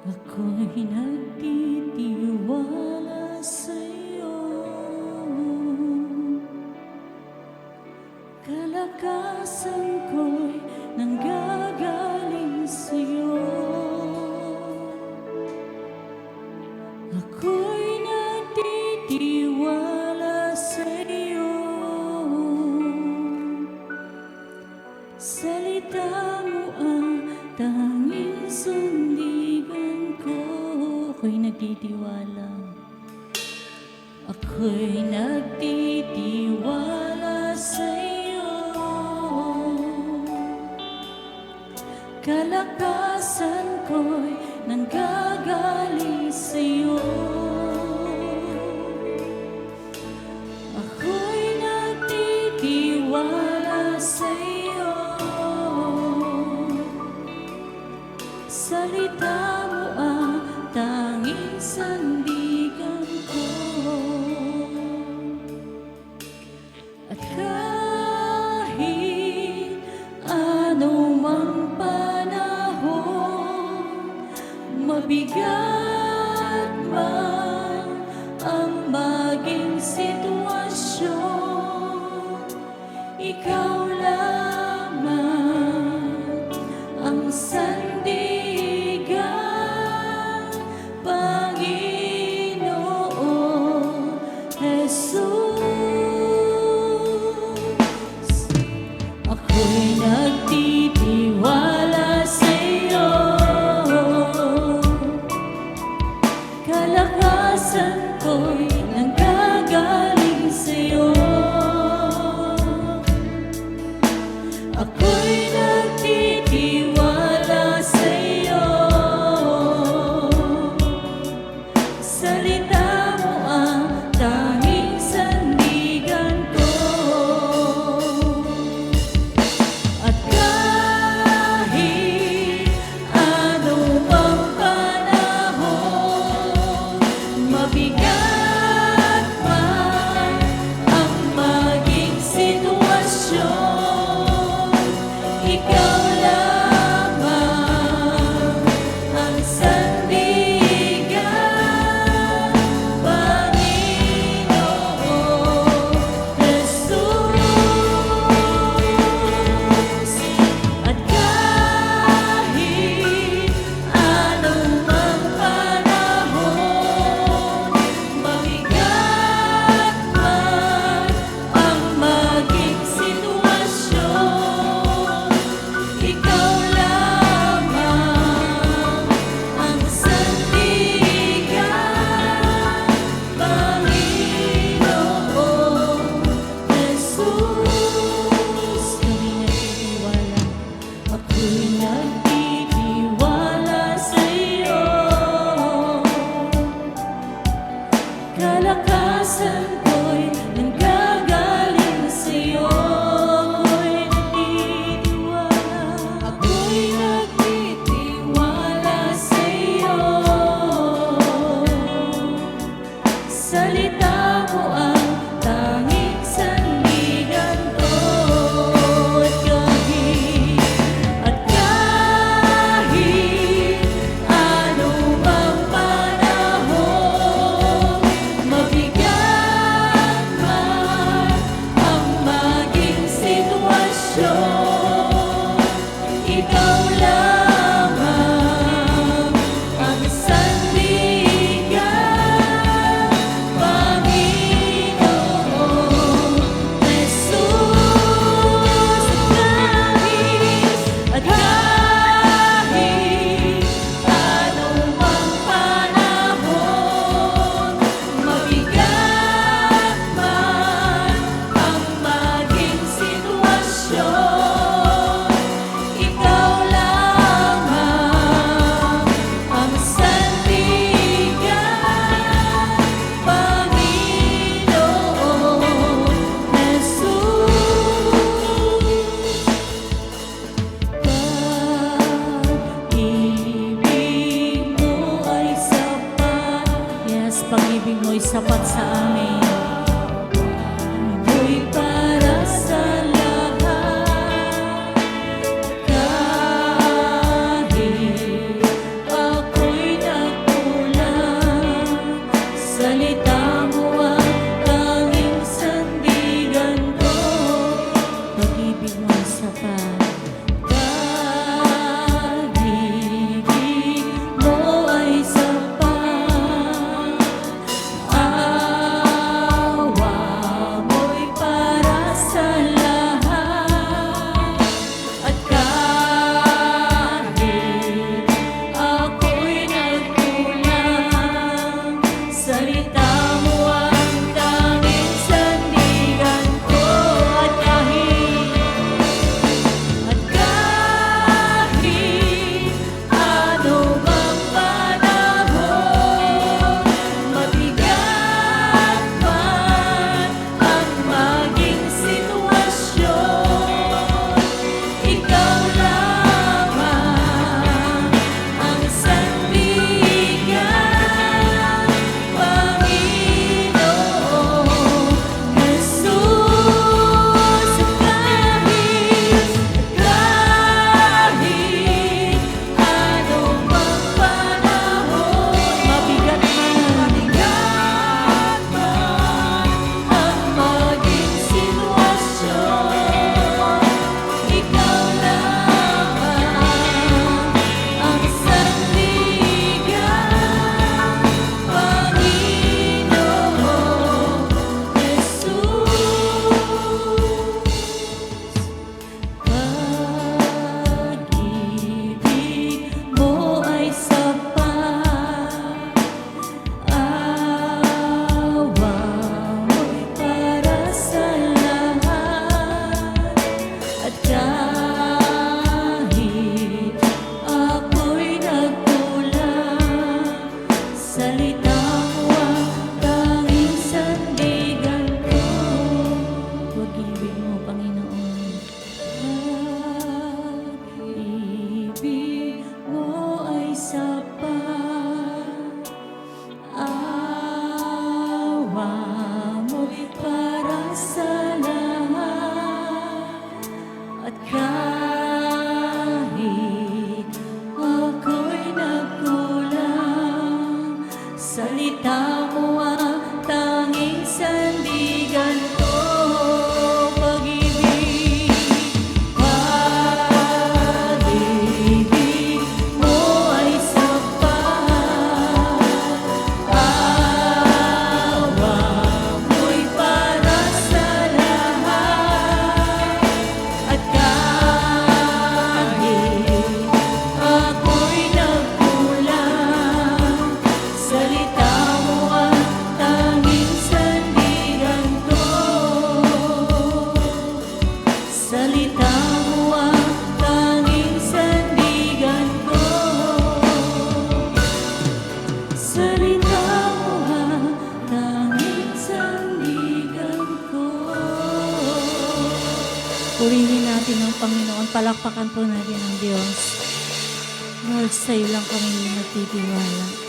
Ako'y nagtitiwala sa'yo. Kalakasan ko'y nanggagaling sa'yo. Ako'y nagtitiwala sa'yo. Salita mo ang tanging sandigan ko. Ako'y nagtitiwala. Ako'y nagtitiwala sa'yo. Kalakasan ko'y nanggagaling sa'yo. Ako'y nagtitiwala sa'yo. Salita mo ang tanging sandigan ko. At kahit anumang panahon, mabigat man ang maging sitwasyon, ikaw lamang ang sandigan, Panginoon Jesus. Ako'y nagtitiwala sa'yo. Kalakasan ko'y nanggagaling sa'yo. Ako'y nagtitiwala sa'yo. Salita mo ang tanging sandigan ko. At kahit anumang panahon, mabigat man ang maging sitwasyon, ikaw lamang ang sandigan, Panginoon Jesus. At kahit anumang panahon, mabigat man ang maging sitwasyon, ikaw lamang ang sandigan, Panginoon Jesus. Ako'y nagtitiwala sa'yo. Kalakasan ko'y nanggagaling sa'yo. Ako'y nagtitiwala sa'yo. Salita mo ang tanging sandigan ko. At kahit anumang panahon, mabigat man ang maging sitwasyon, ikaw lamang ang sandigan, Panginoon Jesus. At kahit anumang panahon, mabigat man ang maging sitwasyon, ikaw lamang ang sandigan, Panginoon Jesus. Pag-ibig mo ay sapat. Yes, pag-ibig mo ay sapat sa amin. Ito'y para sa lahat. Kahit ako'y Salita mo ang tanging sandigan ko, pag-ibig. Pag-ibig mo ay sapat, awa mo'y para sa lahat. At kahit ako'y nagkulang, salita mo ang tanging sandigan ko. Salita mo ang tanging sandigan ko. Salita mo ang tanging sandigan ko. Purihin natin ang Panginoon, palakpakan po natin ang Diyos. Lord, sa'yo lang kami nagtitiwala.